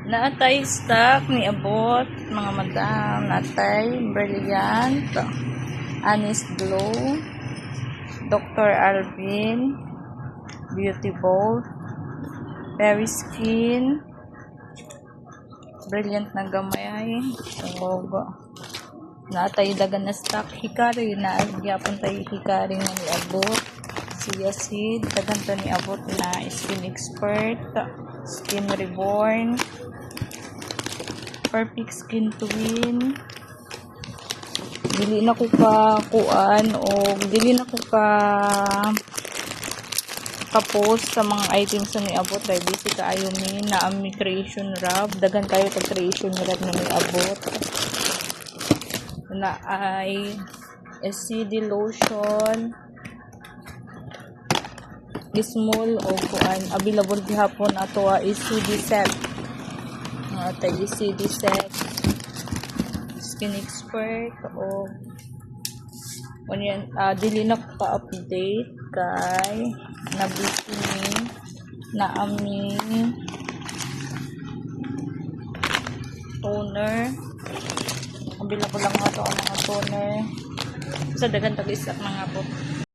Naatay stock ni abot mga madam, natay Brilliant, Anis Glow, Dr. Alvin, Beauty Bold, Berry Skin, Brilliant na gamay, so natay dagan na stock hikari na gyapon tay hikari nga ni abot. Chia seed, dagan to ni abot na Skin Expert, Skin Reborn, Perfect Skin Twin. Dili na ko ka kuan o dili na ko ka post sa mga items sa ni abot dahil busy kaayo mi na ami creation wrap, dagan kayo tag creation wrap na ni abot na ay SCD lotion small o kuan available gihapon ato ECD set tay ECD set Skin Expert o yan dili na ko pa-update kay nabisi ni na aming toner available lang ato ang mga toner sa dagan tag-stock mga po.